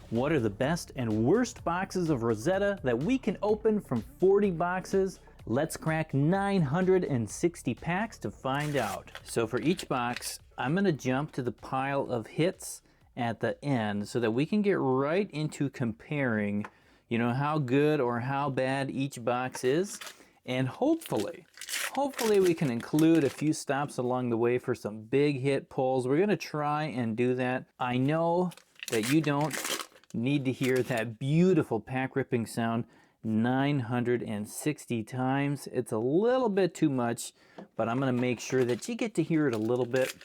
What are the best and worst boxes of Rosetta that we can open from 40 boxes? Let's crack 960 packs to find out. So for each box, I'm gonna jump to the pile of hits at the end so that we can get right into comparing, how good or how bad each box is. And hopefully we can include a few stops along the way for some big hit pulls. We're gonna try and do that. I know that you don't need to hear that beautiful pack ripping sound 960 times. It's a little bit too much, but I'm gonna make sure that you get to hear it a little bit.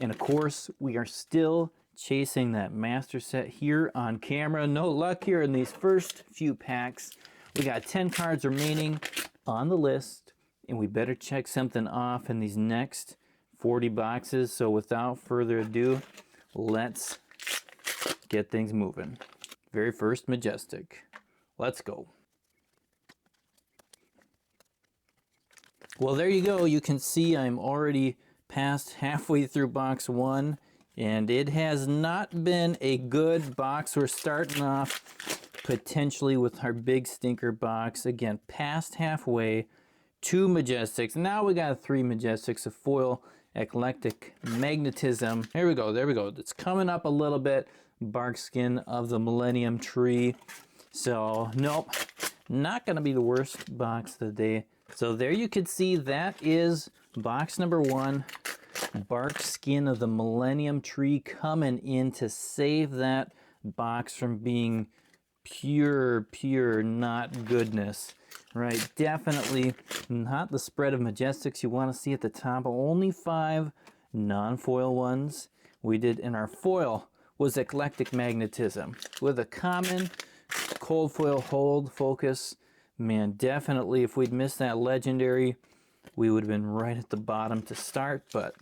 And of course, we are still chasing that master set here on camera. No luck here in these first few packs. We got 10 cards remaining on the list, and we better check something off in these next 40 boxes. So without further ado, let's get things moving. Very first Majestic. Let's go. Well, there you go. You can see I'm already past halfway through box one, and it has not been a good box. We're starting off potentially with our big stinker box. Again, past halfway, 2 Majestics. Now we got 3 Majestics of foil eclectic magnetism. There we go, there we go. It's coming up a little bit. Bark skin of the Millennium Tree. So, nope, not gonna be the worst box of the day. So there you can see that is box number 1. Bark skin of the Millennium Tree coming in to save that box from being pure not goodness. Right, definitely not the spread of Majestics you want to see at the top. Only 5 non-foil ones. We did in our foil was eclectic magnetism with a common cold foil hold focus. Man, definitely if we'd missed that legendary, we would have been right at the bottom to start, but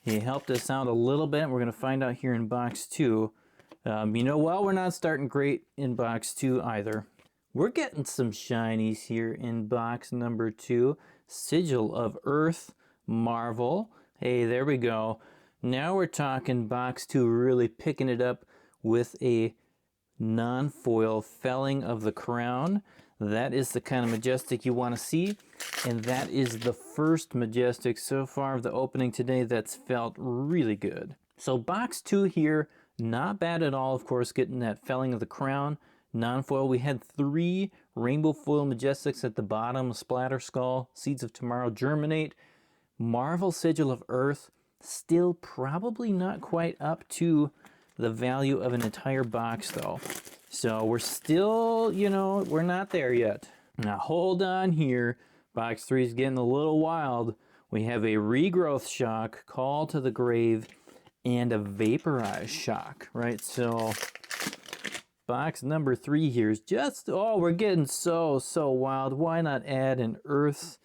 he helped us out a little bit. We're going to find out here in box 2. Well, we're not starting great in box 2 either. We're getting some shinies here in box number 2. Sigil of Earth, Marvel. Hey, there we go. Now we're talking box 2, really picking it up with a non-foil felling of the crown. That is the kind of Majestic you want to see. And that is the first Majestic so far of the opening today that's felt really good. So box 2 here, not bad at all. Of course, getting that felling of the crown. Non-foil, we had 3 rainbow foil Majestics at the bottom. Splatter Skull, Seeds of Tomorrow, Germinate. Marvel Sigil of Earth, still probably not quite up to the value of an entire box though. So we're still, we're not there yet. Now hold on here. Box 3 is getting a little wild. We have a Regrowth Shock, Call to the Grave, and a Vaporize Shock, right? So box number 3 here is just, we're getting so wild. Why not add an Earth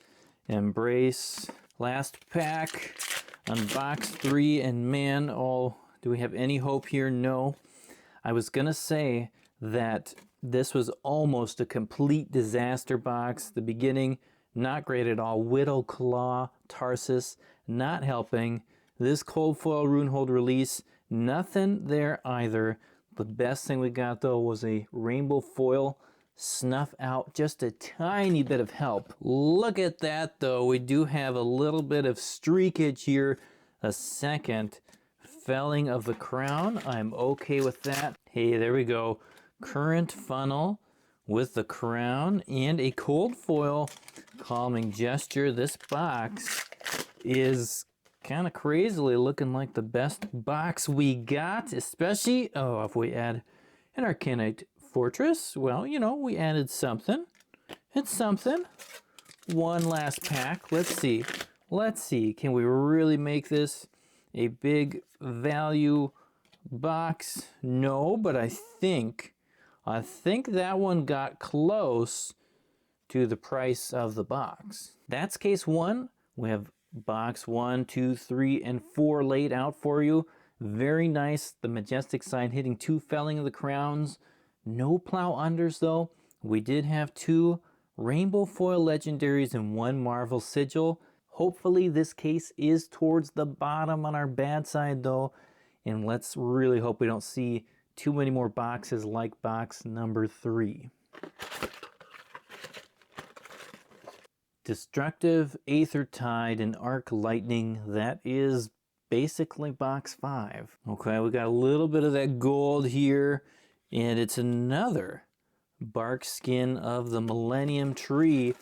Embrace? Last pack on box 3, and man, do we have any hope here? No. I was gonna say that this was almost a complete disaster box. The beginning, not great at all. Widow Claw, Tarsus, not helping. This cold foil Runehold release, nothing there either. The best thing we got though was a rainbow foil Snuff Out, just a tiny bit of help. Look at that though, we do have a little bit of streakage here. A second felling of the crown, I'm okay with that. Hey, there we go. Current Funnel with the crown and a cold foil Calming Gesture. This box is kind of crazily looking like the best box we got, especially, if we add an Arcanite Fortress. Well, we added something. It's something. One last pack. Let's see. Can we really make this a big value box? No, but I think that one got close to the price of the box. That's case 1. We have box 1, 2, 3, and 4 laid out for you. Very nice. The Majestic side hitting 2 felling of the crowns. No plow unders though. We did have 2 rainbow foil legendaries and 1 Marvel Sigil. Hopefully this case is towards the bottom on our bad side though. And let's really hope we don't see too many more boxes like box number 3. Destructive, Aether Tide, and Arc Lightning. That is basically box 5. Okay, we got a little bit of that gold here, and it's another bark skin of the Millennium Tree.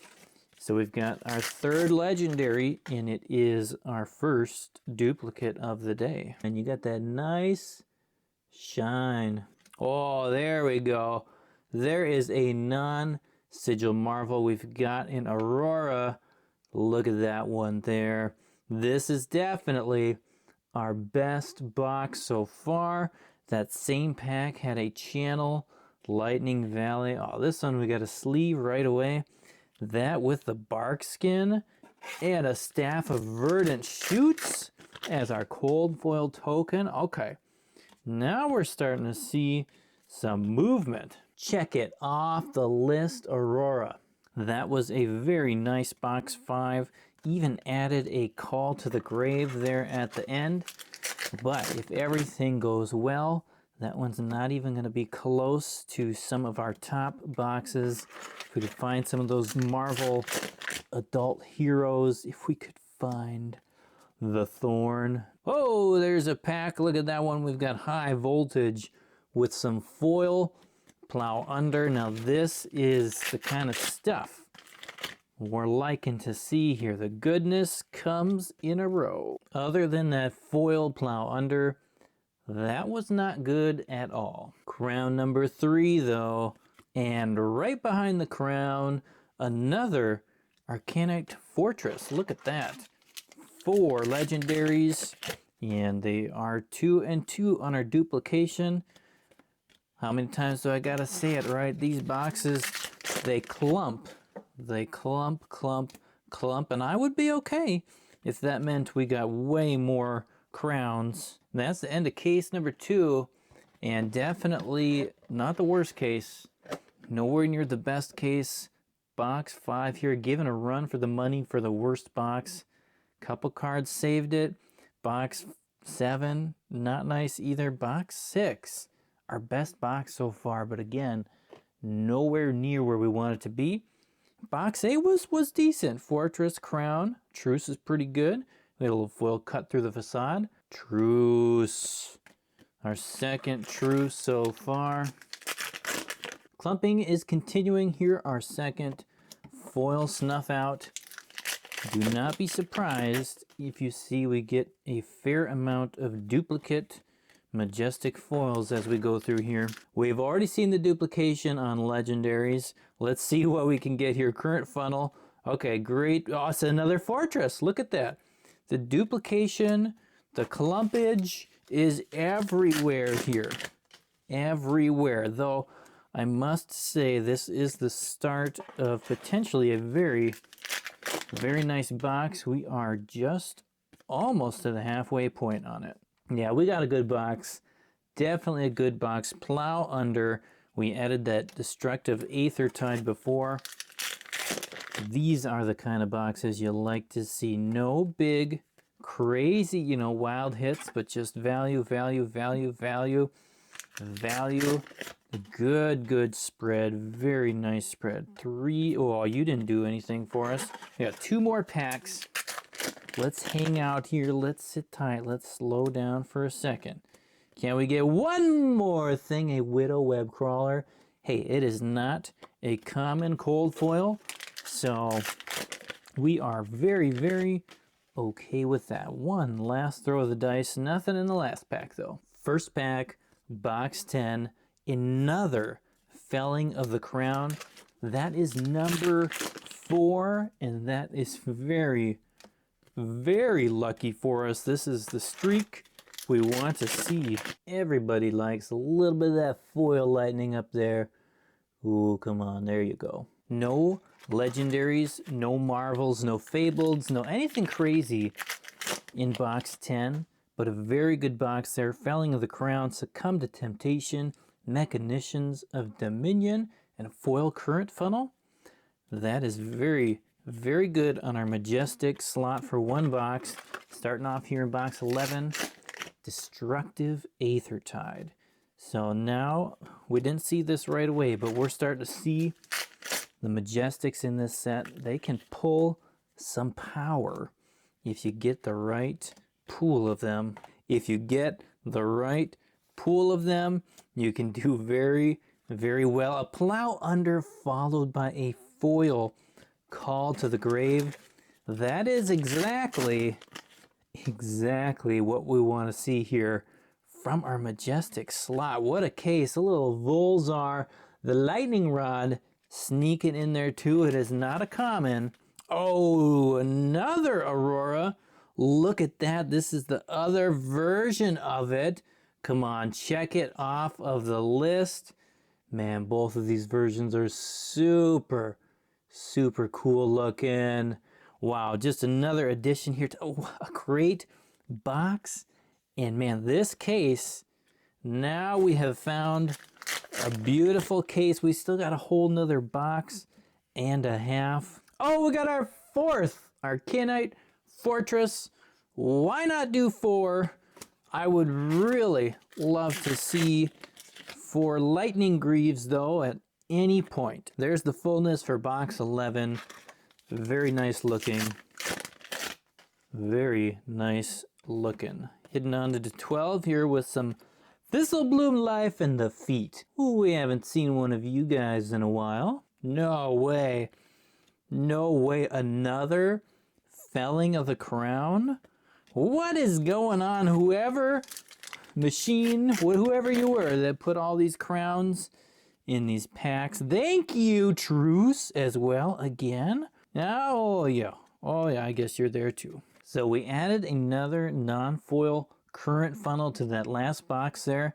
So we've got our 3rd legendary, and it is our first duplicate of the day. And you got that nice shine. Oh, there we go. There is a non-sigil marvel we've got in Aurora. Look at that one there. This is definitely our best box so far. That same pack had a channel, Lightning Valley. Oh, this one we got a sleeve right away. That with the bark skin and a Staff of Verdant Shoots as our cold foil token. Okay, now we're starting to see some movement. Check it off the list, Aurora. That was a very nice box 5. Even added a Call to the Grave there at the end. But if everything goes well, that one's not even going to be close to some of our top boxes. If we could find some of those Marvel adult heroes, if we could find the Thorn. Oh, there's a pack. Look at that one. We've got High Voltage with some foil. Plow Under. Now this is the kind of stuff we're liking to see here. The goodness comes in a row. Other than that foil Plow Under, that was not good at all. Crown number 3 though, and right behind the crown, another Arcanic Fortress. Look at that. 4 legendaries, and they are 2 and 2 on our duplication. How many times do I gotta say it, right? These boxes, they clump. They clump, clump, clump, and I would be okay if that meant we got way more crowns. That's the end of case number 2, and definitely not the worst case. Nowhere near the best case. Box 5 here, given a run for the money for the worst box. Couple cards saved it. Box 7, not nice either. Box 6, our best box so far, but again, nowhere near where we want it to be. Box 8 was decent. Fortress, Crown, Truce is pretty good. We had a little foil cut through the facade. Truce, our second Truce so far. Clumping is continuing here, our second foil snuff out. Do not be surprised if you see we get a fair amount of duplicate majestic foils as we go through here. We've already seen the duplication on legendaries. Let's see what we can get here. Current funnel. Okay, great. Oh, it's another Fortress. Look at that. The duplication, the clumpage is everywhere here. Everywhere. Though I must say this is the start of potentially a very nice box. We are just almost to the halfway point on it. Yeah, we got a good box. Definitely a good box. Plow Under. We added that Destructive Aether Tide before. These are the kind of boxes you like to see. No big, crazy, wild hits, but just value, value, value, value, value. Good spread. Very nice spread. 3. Oh, you didn't do anything for us. We got 2 more packs. Let's hang out here. Let's sit tight. Let's slow down for a second. Can we get one more thing? A Widow Web Crawler. Hey, it is not a common cold foil, so we are very okay with that. One last throw of the dice. Nothing in the last pack, though. First pack, box 10. Another Felling of the Crown. That is number 4, and that is very lucky for us. This is the streak we want to see. Everybody likes a little bit of that foil lightning up there. Ooh, come on, there you go. No legendaries, no marvels, no fableds, no anything crazy in box 10, but a very good box there. Felling of the Crown, Succumb to Temptation, Mechanicians of Dominion, and a foil current funnel. That is very good on our majestic slot for one box. Starting off here in box 11, Destructive Aether Tide. So now, we didn't see this right away, but we're starting to see the Majestics in this set. They can pull some power if you get the right pool of them. If you get the right pool of them, you can do very, very well. A plow under followed by a foil call to the grave. That is exactly what we want to see here from our Majestic slot. What a case. A little Volzar, the lightning rod sneaking in there too. It is not a common. Oh, another Aurora. Look at that. This is the other version of it. Come on, check it off of the list. Man, both of these versions are super, super cool looking. Wow, just another addition here to a great box. And man, this case, now we have found a beautiful case. We still got a whole nother box and a half. Oh, we got our fourth Arcanite Fortress. Why not do 4? I would really love to see 4 Lightning Greaves though at any point. There's the fullness for box 11. Very nice looking. Very nice looking. Hidden onto the 12 here with some Thistlebloom Life and the feet. Ooh, we haven't seen one of you guys in a while. No way. No way. Another felling of the crown? What is going on? Whoever you were that put all these crowns in these packs. Thank you, Truce, as well, again. Oh, yeah. Oh, yeah, I guess you're there too. So we added another non-foil current funnel to that last box there.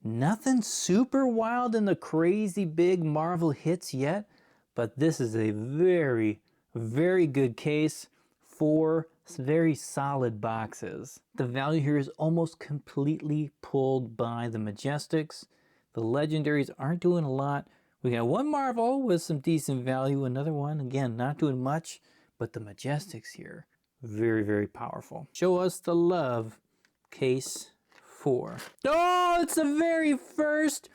Nothing super wild in the crazy big Marvel hits yet, but this is a very, very good case for very solid boxes. The value here is almost completely pulled by the Majestics. The Legendaries aren't doing a lot. We got one Marvel with some decent value, another one, again, not doing much, but the Majestics here, very, very powerful. Show us the love, case 4. Oh, it's the very first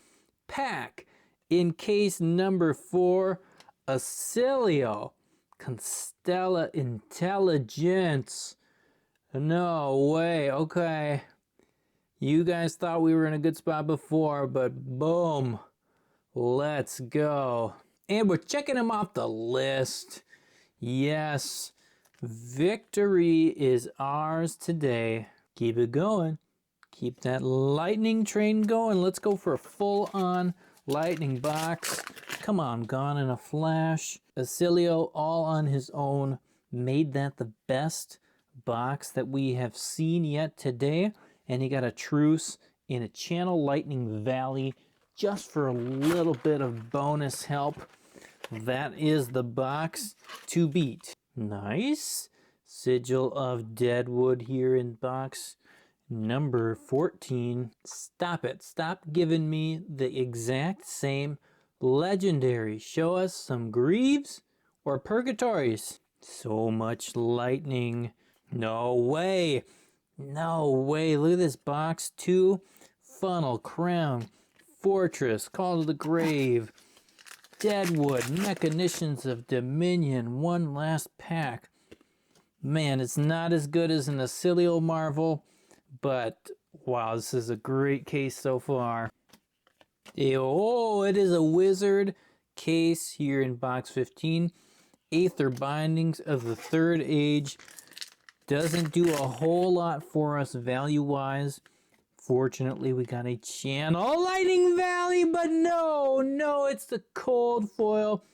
pack in case number 4, Acilio, Constella Intelligence. No way, okay. You guys thought we were in a good spot before, but boom, let's go. And we're checking them off the list. Yes, victory is ours today. Keep it going. Keep that lightning train going. Let's go for a full-on lightning box. Come on, gone in a flash. Acilio, all on his own, made that the best box that we have seen yet today. And he got a Truce in a Channel Lightning Valley just for a little bit of bonus help. That is the box to beat. Nice. Sigil of Deadwood here in box number 14. Stop it. Stop giving me the exact same legendary. Show us some Greaves or Purgatories. So much lightning. No way. No way. Look at this box. 2 Funnel, Crown, Fortress, Call to the Grave, Deadwood, Mechanicians of Dominion. One last pack. Man, it's not as good as an Acilio Marvel, but wow, this is a great case so far. Oh, it is a Wizard case here in box 15. Aether Bindings of the Third Age. Doesn't do a whole lot for us value-wise. Fortunately, we got a Channel Lightning Valley, but no, it's the cold foil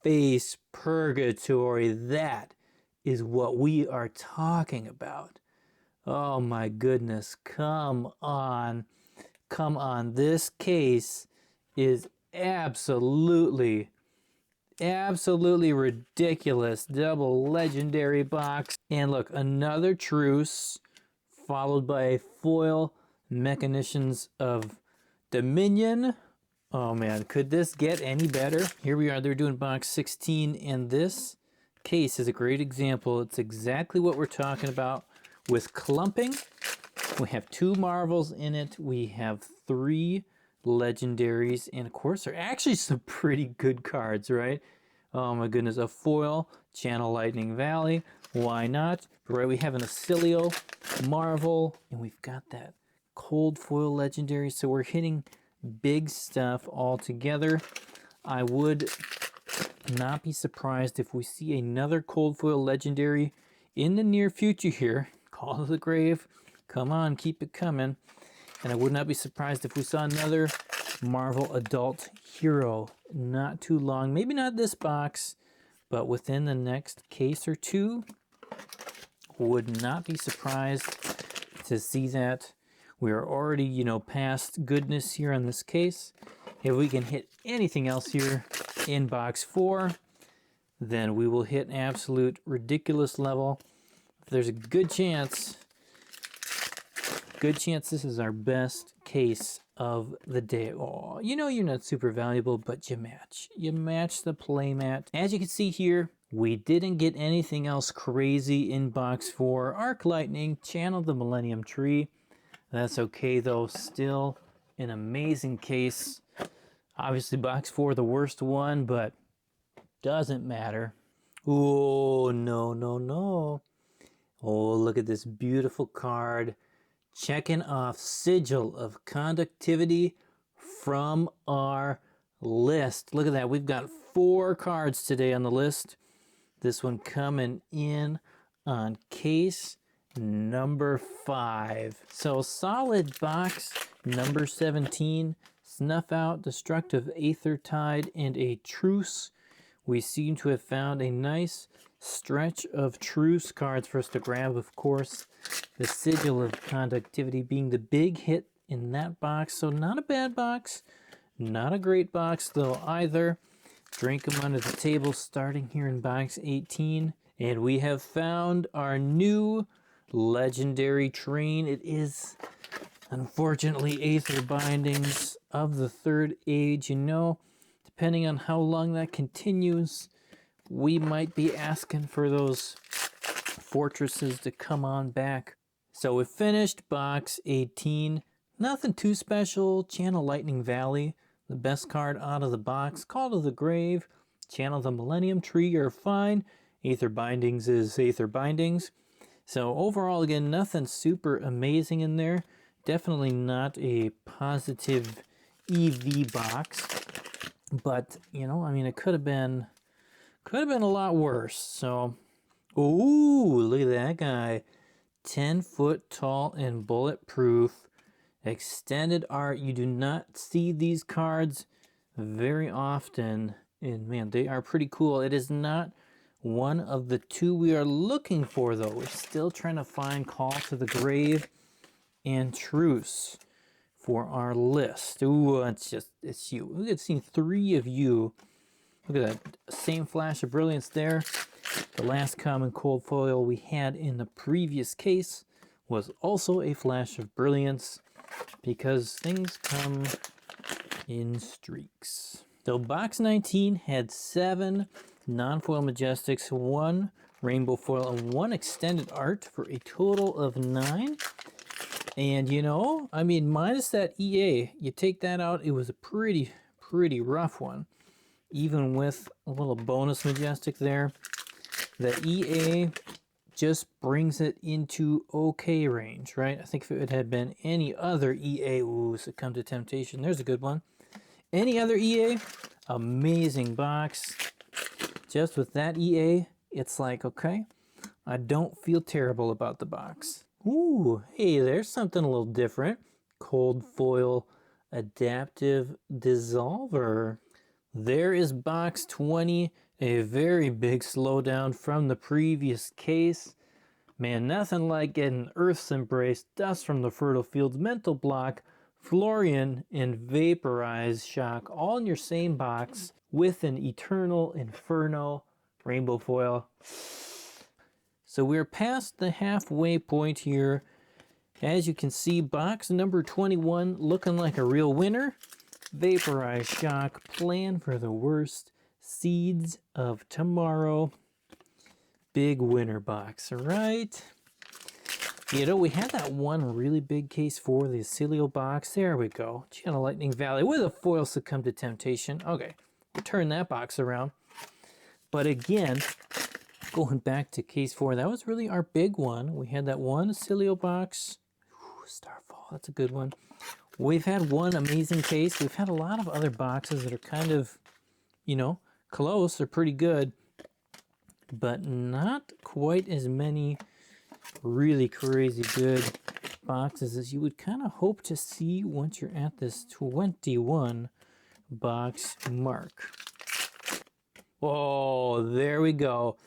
face Purgatory. That is what we are talking about. Oh my goodness, come on. Come on, this case is absolutely ridiculous. Double legendary box. And look, another Truce, followed by a foil Mechanicians of Dominion. Oh man, could this get any better? Here we are, they're doing box 16, and this case is a great example. It's exactly what we're talking about with clumping. We have 2 Marvels in it. We have 3 legendaries. And of course, they're actually some pretty good cards, right? Oh my goodness, a foil, Channel Lightning Valley. Why not? Right, we have an Acilio, Marvel, and we've got that cold foil legendary. So we're hitting big stuff all together. I would not be surprised if we see another cold foil legendary in the near future here. Call to the Grave. Come on, keep it coming. And I would not be surprised if we saw another Marvel Adult Hero. Not too long. Maybe not this box, but within the next case or two. Would not be surprised to see that. We are already, you know, past goodness here on this case. If we can hit anything else here in box 4, then we will hit absolute ridiculous level. There's a good chance this is our best case of the day. Oh, you know you're not super valuable, but you match. You match the playmat. As you can see here, we didn't get anything else crazy in box 4. Arc Lightning, Channel the Millennium Tree. That's okay though, still an amazing case. Obviously box 4 the worst one, but doesn't matter. Oh, no, no, no. Oh, look at this beautiful card. Checking off Sigil of Conductivity from our list. Look at that. We've got 4 cards today on the list. This one coming in on case number 5. So solid box number 17. Snuff Out, Destructive Aether Tide, and a Truce. We seem to have found a nice stretch of Truce cards for us to grab, of course. The Sigil of Conductivity being the big hit in that box. So not a bad box. Not a great box, though, either. Drink them under the table, starting here in box 18. And we have found our new legendary train. It is, unfortunately, Aether Bindings of the Third Age. You know, depending on how long that continues, we might be asking for those fortresses to come on back. So we finished box 18. Nothing too special. Channel Lightning Valley, the best card out of the box. Call to the Grave, Channel the Millennium Tree are fine. Aether Bindings is Aether Bindings. So overall, again, nothing super amazing in there. Definitely not a positive EV box. But, you know, I mean, it could have been a lot worse. So, ooh, look at that guy. 10 foot tall and bulletproof. Extended art. You do not see these cards very often. And man, they are pretty cool. It is not one of the 2 we are looking for, though. We're still trying to find Call to the Grave and Truce for our list. Ooh, it's you. We have seen 3 of you. Look at that. Same flash of brilliance there. The last common cold foil we had in the previous case was also a flash of brilliance, because things come in streaks. So box 19 had 7 non-foil Majestics, 1 rainbow foil, and 1 extended art for a total of 9. And you know, I mean, minus that EA, you take that out, it was a pretty rough one. Even with a little bonus Majestic there. The EA just brings it into okay range, right? I think if it had been any other EA, ooh, Succumb to Temptation, there's a good one. Any other EA, amazing box. Just with that EA, it's like, okay, I don't feel terrible about the box. Ooh, hey, there's something a little different. Cold foil adaptive dissolver. There is box 20, a very big slowdown from the previous case. Man, nothing like getting Earth's Embrace, Dust from the Fertile Fields, Mental Block, Florian, and Vaporize Shock all in your same box with an Eternal Inferno rainbow foil. So we're past the halfway point here. As you can see, box number 21 looking like a real winner. Vaporize Shock, Plan for the Worst, Seeds of Tomorrow. Big winner box, all right? You know, we had that one really big case for the Acilio box. There we go. Channel Lightning Valley with a foil Succumb to Temptation. Okay, we'll turn that box around. But again, going back to case 4, that was really our big one. We had that one Acilio box. Ooh, Starfall, that's a good one. We've had one amazing case. We've had a lot of other boxes that are kind of, you know, close. They're pretty good, but not quite as many really crazy good boxes as you would kind of hope to see once you're at this 21 box mark. Oh, there we go.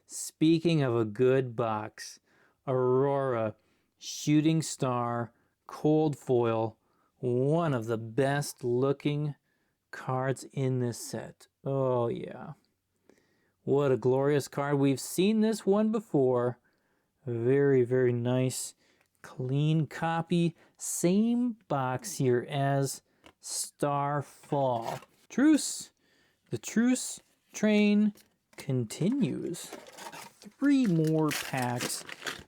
Speaking of a good box, Aurora, Shooting Star, Cold Foil, one of the best looking cards in this set. Oh yeah. What a glorious card. We've seen this one before. Very, very nice, clean copy. Same box here as Starfall. Truce. The truce train continues. 3 more packs.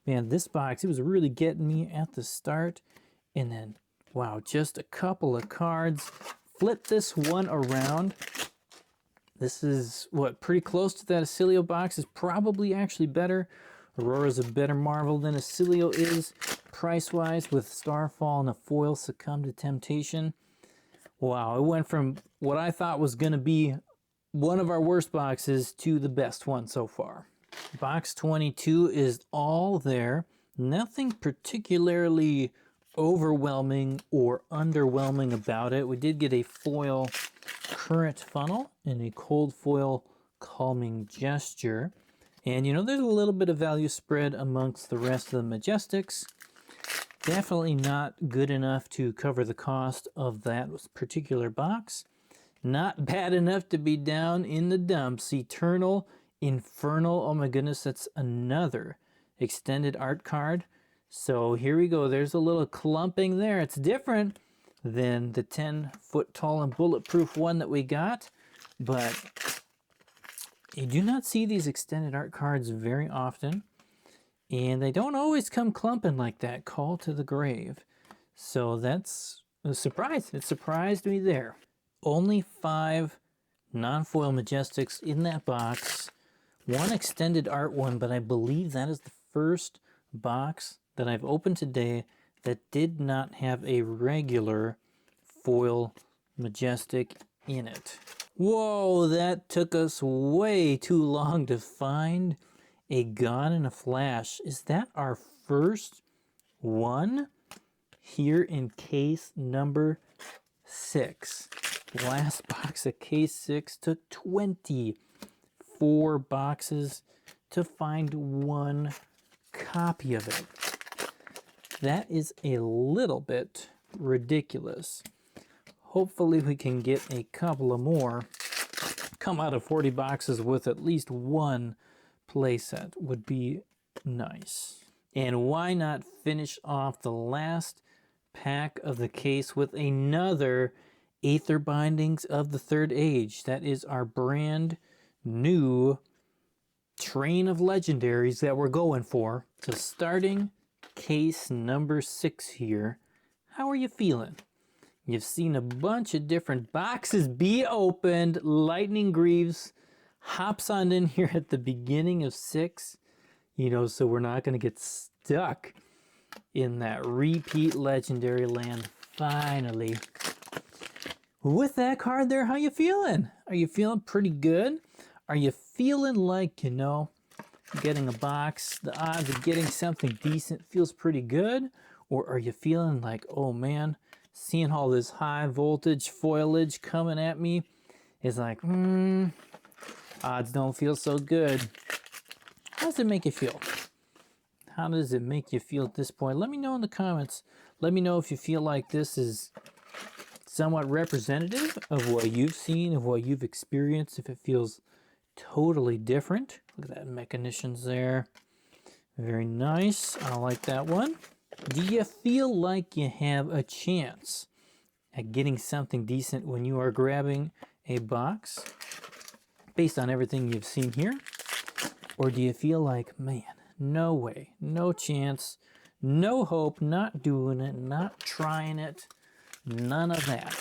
Man, this box, it was really getting me at the start. And then, wow, just a couple of cards. Flip this one around. This is, what, pretty close to that Acilio box. Is probably actually better. Aurora's a better Marvel than Acilio is, price-wise, with Starfall and a foil Succumb to Temptation. Wow, it went from what I thought was going to be one of our worst boxes to the best one so far. Box 22 is all there. Nothing particularly overwhelming or underwhelming about it. We did get a foil Current Funnel and a cold foil Calming Gesture. And you know, there's a little bit of value spread amongst the rest of the Majestics. Definitely not good enough to cover the cost of that particular box. Not bad enough to be down in the dumps. Eternal Infernal. Oh my goodness, that's another extended art card. So here we go. There's a little clumping there. It's different than the 10-foot tall and bulletproof one that we got, but you do not see these extended art cards very often, and they don't always come clumping like that. Call to the Grave. So that's a surprise. It surprised me there. Only 5 non-foil Majestics in that box. One extended art one, but I believe that is the first box that I've opened today that did not have a regular foil Majestic in it. Whoa, that took us way too long to find a Gone in a Flash. Is that our first one? Here in case number 6. Last box of case 6 took 24 boxes to find one copy of it. That is a little bit ridiculous. Hopefully we can get a couple of more. Come out of 40 boxes with at least one playset would be nice. And why not finish off the last pack of the case with another Aether Bindings of the Third Age. That is our brand new train of legendaries that we're going for. So starting case number 6 here. How are you feeling? You've seen a bunch of different boxes be opened. Lightning Greaves hops on in here at the beginning of 6. You know, so we're not going to get stuck in that repeat legendary land finally. With that card there, how you feeling? Are you feeling pretty good? Are you feeling like, you know, getting a box, the odds of getting something decent feels pretty good? Or are you feeling like, oh man, seeing all this high voltage foliage coming at me is like, odds don't feel so good. How does it make you feel? How does it make you feel at this point? Let me know in the comments. Let me know if you feel like this is somewhat representative of what you've seen, of what you've experienced, if it feels totally different. Look at that mechanicians there. Very nice. I like that one. Do you feel like you have a chance at getting something decent when you are grabbing a box based on everything you've seen here? Or do you feel like, man, no way, no chance, No hope, not doing it, not trying it, none of that.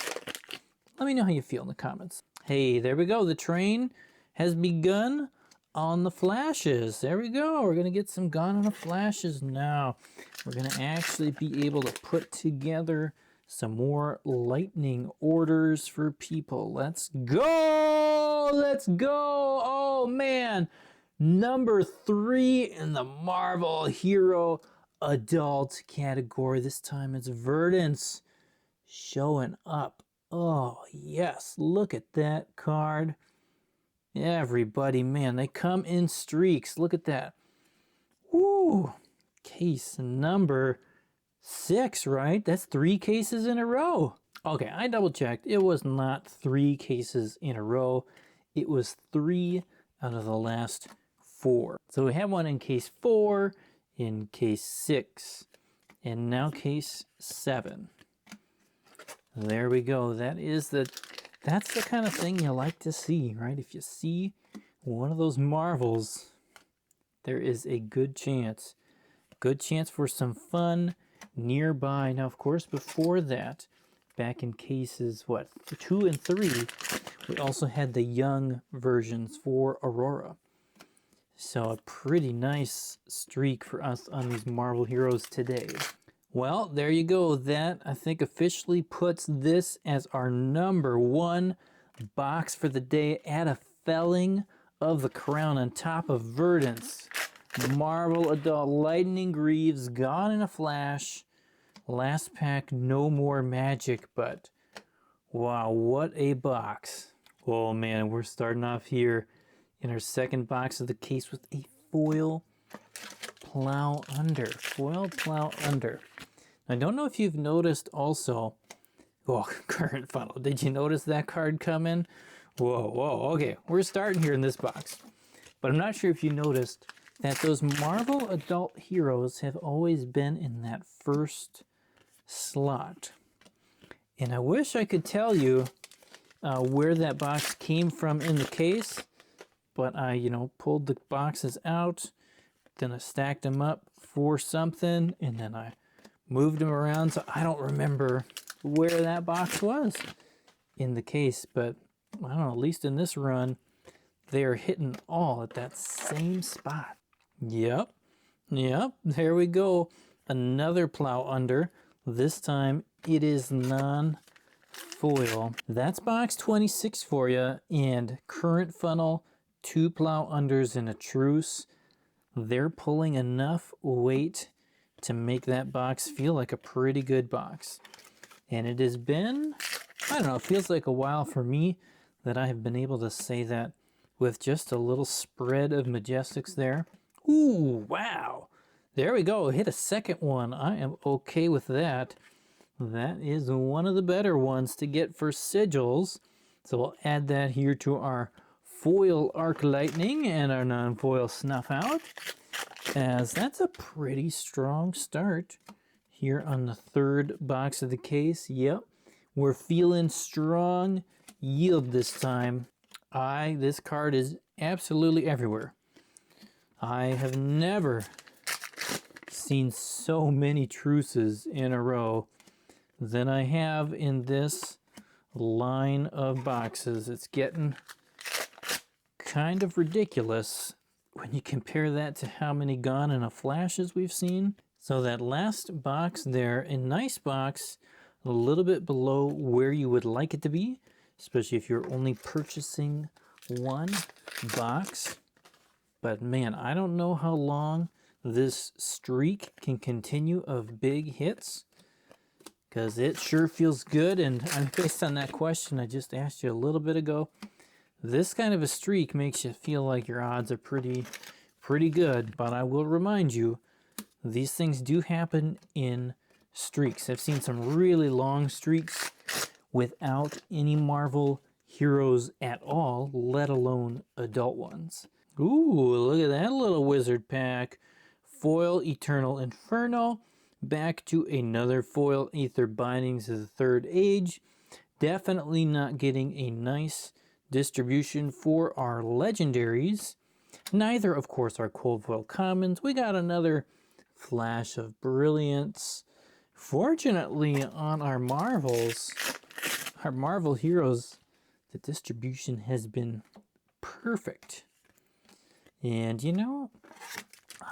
Let me know how you feel in the comments. Hey, there we go. The train has begun on the flashes. There we go. We're going to get some Gone on the Flashes now. We're going to actually be able to put together some more lightning orders for people. Let's go! Let's go! Oh, man. Number 3 in the Marvel Hero Adult category. This time it's Verdance showing up. Oh, yes. Look at that card. Everybody, man, they come in streaks. Look at that. Woo! Case number 6, right? That's 3 cases in a row. Okay, I double checked. It was not 3 cases in a row. It was 3 out of the last 4. So we have one in case 4, in case 6, and now case 7. There we go. That's the kind of thing you like to see, right? If you see one of those Marvels, there is a good chance for some fun nearby. Now, of course, before that, back in cases, 2 and 3, we also had the young versions for Aurora. So a pretty nice streak for us on these Marvel Heroes today. Well, there you go. That, I think, officially puts this as our number 1 box for the day. Add a felling of the crown on top of Verdance. Marvel Adult Lightning Greaves, Gone in a Flash. Last pack, no more magic, but wow, what a box. Oh man, we're starting off here in our second box of the case with a foil plow under. Foil plow under. I don't know if you've noticed also, current funnel. Did you notice that card come in? Whoa, okay. We're starting here in this box. But I'm not sure if you noticed that those Marvel Adult Heroes have always been in that first slot. And I wish I could tell you where that box came from in the case, but I, pulled the boxes out, then I stacked them up for something, and then I moved them around, so I don't remember where that box was in the case, but I don't know, at least in this run, they're hitting all at that same spot. Yep, there we go. Another plow under. This time it is non-foil. That's box 26 for you, and current funnel, 2 plow unders and a truce. They're pulling enough weight to make that box feel like a pretty good box. And it has been, I don't know, it feels like a while for me that I have been able to say that with just a little spread of Majestics there. Ooh, wow. There we go. Hit a second one. I am okay with that. That is one of the better ones to get for sigils. So we'll add that here to our foil Arc Lightning and our non-foil Snuff Out, as that's a pretty strong start here on the third box of the case. Yep, we're feeling strong yield this time. This card is absolutely everywhere. I have never seen so many truces in a row than I have in this line of boxes. It's getting kind of ridiculous when you compare that to how many Gone in a Flashes we've seen. So that last box there, a nice box, a little bit below where you would like it to be, especially if you're only purchasing one box. But man, I don't know how long this streak can continue of big hits, because it sure feels good. And based on that question I just asked you a little bit ago, this kind of a streak makes you feel like your odds are pretty good. But I will remind you, these things do happen in streaks. I've seen some really long streaks without any Marvel heroes at all, let alone adult ones. Ooh, look at that little wizard pack. Foil Eternal Inferno. Back to another foil Aether Bindings of the Third Age. Definitely not getting a nice distribution for our legendaries. Neither, of course, are cold foil commons. We got another flash of brilliance. Fortunately, on our Marvels, our Marvel heroes, the distribution has been perfect. And you know,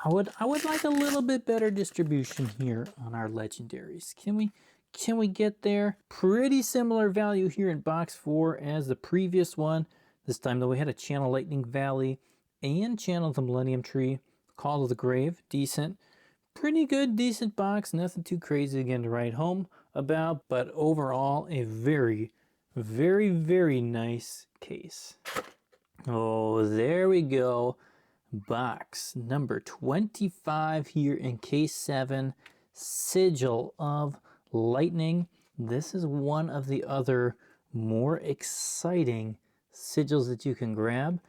I would like a little bit better distribution here on our legendaries. Can we get there? Pretty similar value here in box 4 as the previous one. This time though we had a Channel Lightning Valley and Channel the Millennium Tree. Call to the Grave, decent. Pretty good, decent box. Nothing too crazy again to write home about, but overall a very, very, very nice case. Oh, there we go. Box number 25 here in case 7, Sigil of Lightning. This is one of the other more exciting sigils that you can grab.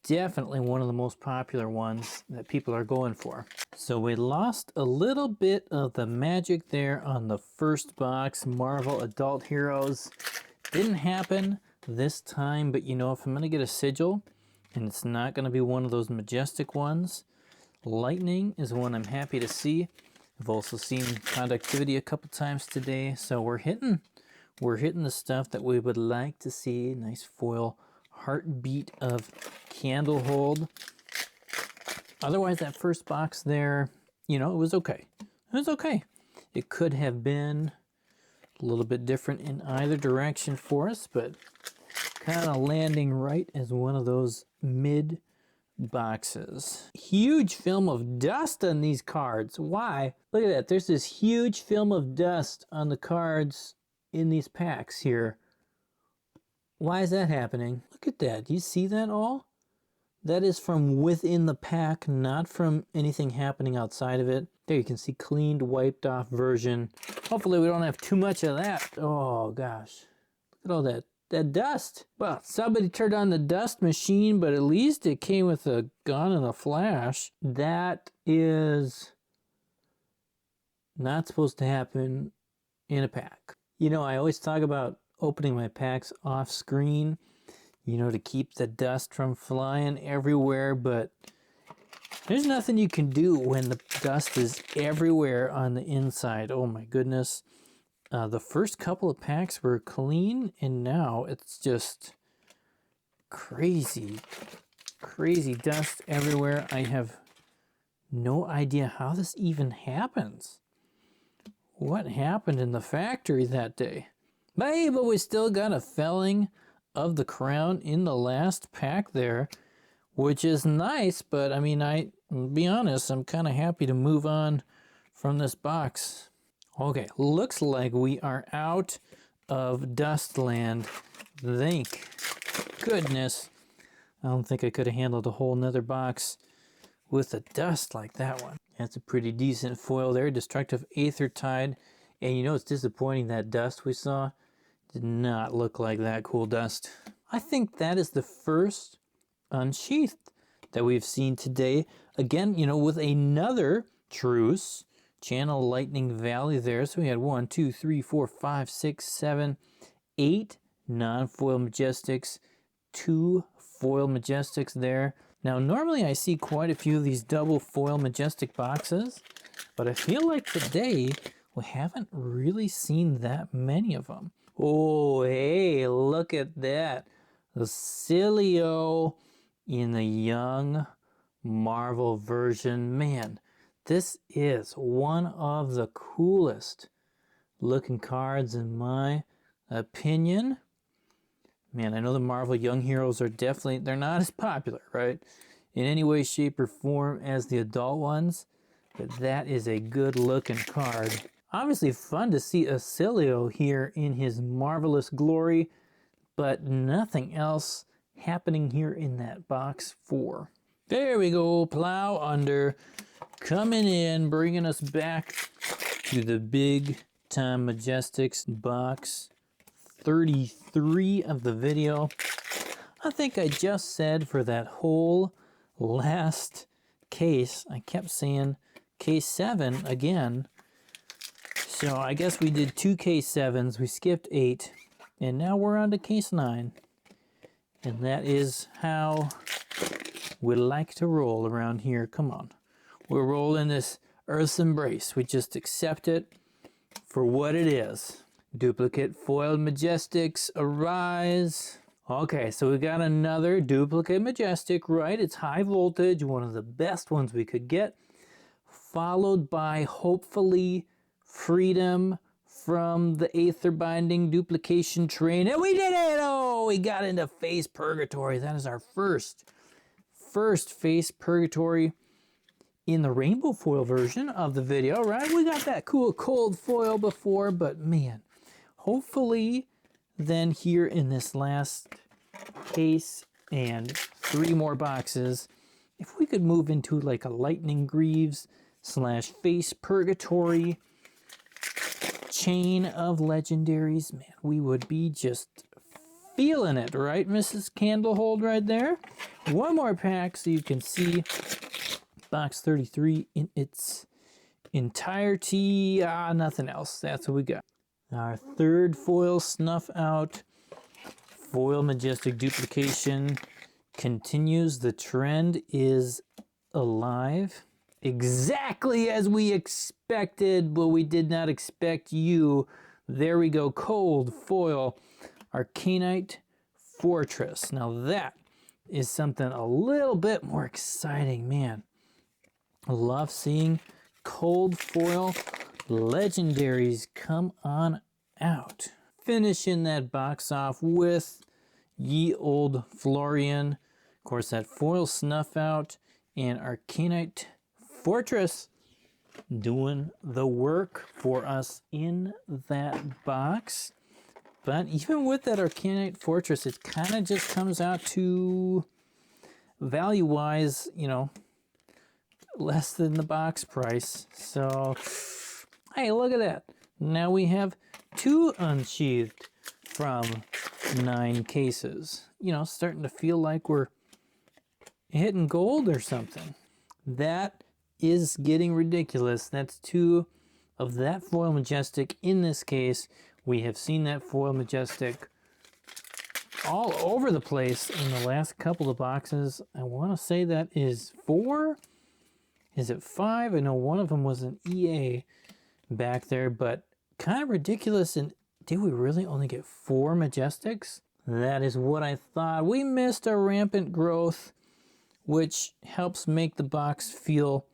Definitely one of the most popular ones that people are going for. So we lost a little bit of the magic there on the first box, Marvel Adult Heroes. Didn't happen this time, but you know, if I'm going to get a sigil, and it's not going to be one of those majestic ones, Lightning is one I'm happy to see. I've also seen Conductivity a couple times today, so we're hitting the stuff that we would like to see. Nice foil Heartbeat of Candlehold. Otherwise, that first box there, you know, it was okay. It was okay. It could have been a little bit different in either direction for us, but kind of landing right as one of those mid boxes. Huge film of dust on these cards. Why? Look at that. There's this huge film of dust on the cards in these packs here. Why is that happening? Look at that. Do you see that all? That is from within the pack, not from anything happening outside of it. There you can see cleaned, wiped off version. Hopefully we don't have too much of that. Oh gosh. Look at all that dust. Well, somebody turned on the dust machine, but at least it came with a gun and a flash. That is not supposed to happen in a pack. You know, I always talk about opening my packs off screen, you know, to keep the dust from flying everywhere, but there's nothing you can do when the dust is everywhere on the inside. Oh my goodness. The first couple of packs were clean, and now it's just crazy dust everywhere. I have no idea how this even happens. What happened in the factory that day? But we still got a felling of the crown in the last pack there, which is nice, but I mean, I'll be honest, I'm kind of happy to move on from this box. Okay, looks like we are out of Dustland. Thank goodness. I don't think I could have handled a whole nother box with a dust like that one. That's a pretty decent foil there. Destructive Aether Tide. And you know, it's disappointing that dust we saw did not look like that cool dust. I think that is the first unsheathed that we've seen today. Again, you know, with another truce. Channel Lightning Valley there. So we had 1, 2, 3, 4, 5, 6, 7, 8 non-foil Majestics, 2 foil Majestics there. Now, normally I see quite a few of these double foil Majestic boxes, but I feel like today we haven't really seen that many of them. Oh, hey, look at that. The Cilio in the young Marvel version. Man, this is one of the coolest looking cards in my opinion. Man, I know the Marvel Young Heroes are definitely, they're not as popular, right? In any way, shape, or form as the adult ones, but that is a good looking card. Obviously fun to see a Cilio here in his marvelous glory, but nothing else happening here in that box 4. There we go, Plow Under, coming in, bringing us back to the big time Majestics box 33 of the video. I think I just said for that whole last case, I kept saying case 7 again. So I guess we did 2 case 7s, we skipped 8, and now we're on to case 9. And that is how we like to roll around here. Come on. We're rolling this Earth's Embrace. We just accept it for what it is. Duplicate foiled Majestics arise. Okay, so we got another duplicate Majestic, right? It's high voltage, one of the best ones we could get. Followed by, hopefully, freedom from the Aether Binding duplication train. And we did it! Oh, we got into Face Purgatory. That is our first Face Purgatory in the rainbow foil version of the video, right? We got that cool cold foil before, but man, hopefully then here in this last case and 3 more boxes, if we could move into like a Lightning Greaves / Face Purgatory chain of legendaries, man, we would be just feeling it, right, Mrs. Candlehold right there? One more pack so you can see box 33 in its entirety. Nothing else. That's what we got. Our third foil snuff out. Foil Majestic duplication continues. The trend is alive. Exactly as we expected, but we did not expect you. There we go. Cold foil Arcanite Fortress. Now that is something a little bit more exciting, man. I love seeing cold foil legendaries come on out. Finishing that box off with Ye Old Florian. Of course, that foil snuff out and Arcanite Fortress doing the work for us in that box. But even with that Arcanite Fortress, it kind of just comes out to value-wise, you know, less than the box price. So, hey, look at that. Now we have 2 unsheathed from 9 cases. You know, starting to feel like we're hitting gold or something. That is getting ridiculous. That's 2 of that foil Majestic in this case. We have seen that foil Majestic all over the place in the last couple of boxes. I want to say that is 4. Is it 5? I know one of them was an EA back there, but kind of ridiculous. And did we really only get 4 Majestics? That is what I thought. We missed a rampant growth, which helps make the box feel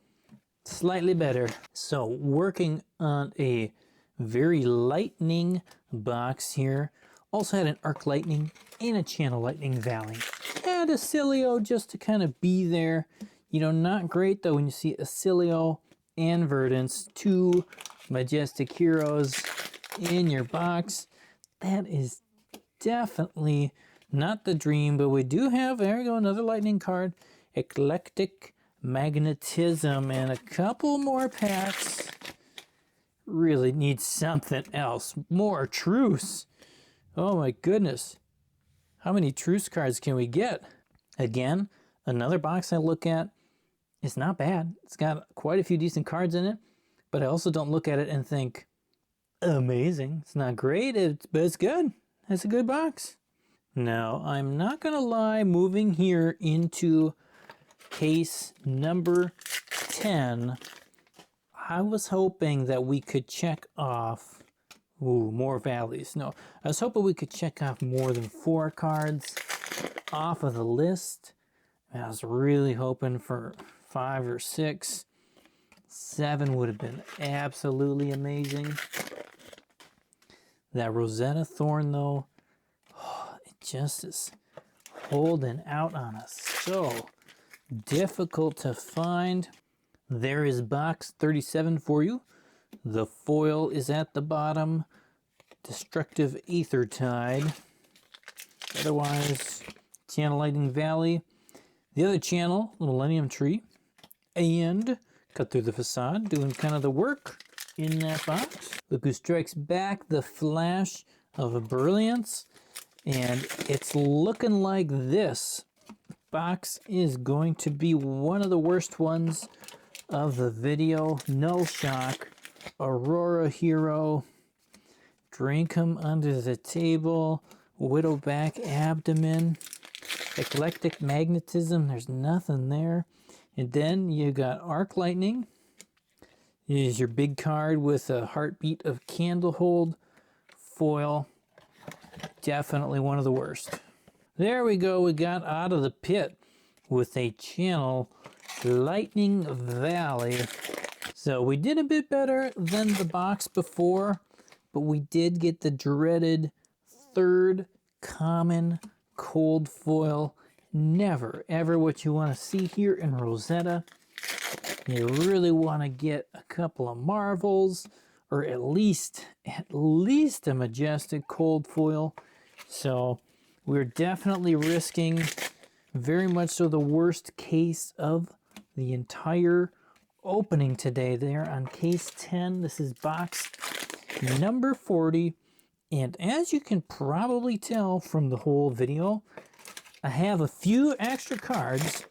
slightly better. So working on a very lightning box here. Also had an Arc Lightning and a Channel Lightning Valley. And a Cilio just to kind of be there. You know, not great though when you see Cilio and Verdance, 2 Majestic heroes in your box. That is definitely not the dream, but we do have, there we go, another lightning card. Eclectic Magnetism and a couple more packs. Really need something else. More truce. Oh my goodness. How many truce cards can we get? Again, another box I look at. It's not bad. It's got quite a few decent cards in it, but I also don't look at it and think, amazing. It's not great, but it's good. It's a good box. Now, I'm not going to lie, moving here into case number 10, I was hoping that we could check off, more valleys. No, I was hoping we could check off more than 4 cards off of the list. And I was really hoping for 5 or 6. 7 would have been absolutely amazing. That Rosetta Thorn, though, it just is holding out on us. So difficult to find. There is box 37 for you. The foil is at the bottom. Destructive Aether Tide. Otherwise, Channel Lightning Valley. The other channel, the Millennium Tree. And Cut Through the Facade, doing kind of the work in that box. Look Who Strikes Back, the Flash of Brilliance. And it's looking like this box is going to be one of the worst ones of the video. Null Shock, Aurora Hero, Drink 'em Under the Table, Widowback Abdomen, Eclectic Magnetism, there's nothing there. And then you got Arc Lightning, is your big card with a heartbeat of candle hold foil. Definitely one of the worst. There we go. We got out of the pit with a channel Lightning Valley. So we did a bit better than the box before, but we did get the dreaded third common cold foil. Never ever what you want to see here in Rosetta. You really want to get a couple of marvels, or at least a majestic cold foil. So we're definitely risking very much so the worst case of the entire opening today there on case 10. This is box number 40. And as you can probably tell from the whole video, I have a few extra cards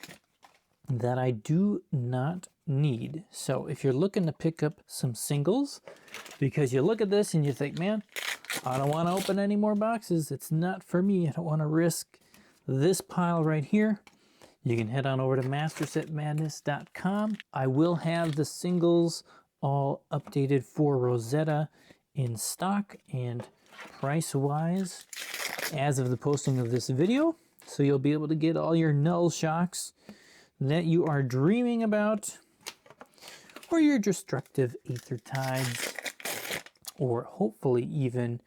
that I do not need. So if you're looking to pick up some singles, because you look at this and you think, man, I don't want to open any more boxes. It's not for me. I don't want to risk this pile right here. You can head on over to mastersetmadness.com. I will have the singles all updated for Rosetta in stock and price-wise as of the posting of this video. So you'll be able to get all your null shocks that you are dreaming about, or your destructive aether tides, or hopefully even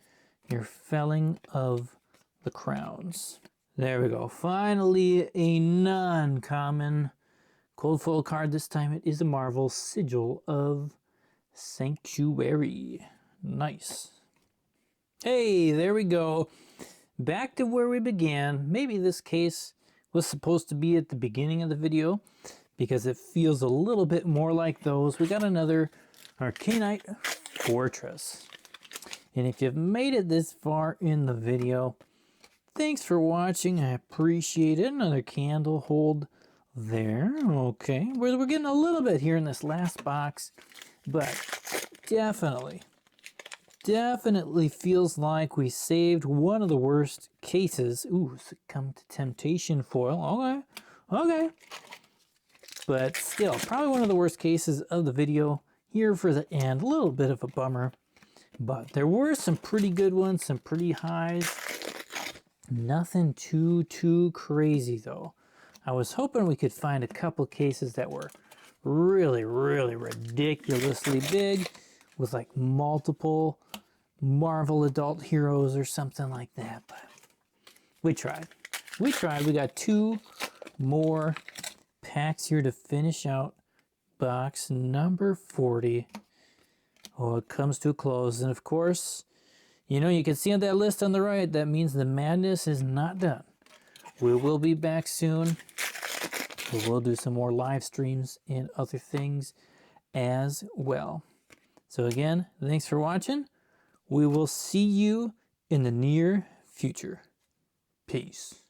your felling of the crowns. There we go. Finally, a non-common cold foil card. This time it is a Marvel Sigil of Sanctuary. Nice. Hey, there we go. Back to where we began. Maybe this case was supposed to be at the beginning of the video because it feels a little bit more like those. We got another Arcanite Fortress. And if you've made it this far in the video, thanks for watching. I appreciate it. Another candle hold there. Okay, we're getting a little bit here in this last box, but definitely feels like we saved one of the worst cases. Ooh, Succumb to Temptation foil. Okay. But still, probably one of the worst cases of the video here for the end. A little bit of a bummer. But there were some pretty good ones, some pretty highs. Nothing too crazy, though. I was hoping we could find a couple cases that were really ridiculously big with like multiple Marvel adult heroes or something like that. But we tried. We got two more packs here to finish out box number 40. Oh, it comes to a close. And of course, you know, you can see on that list on the right, that means the madness is not done. We will be back soon. We will do some more live streams and other things as well. So again, thanks for watching. We will see you in the near future. Peace.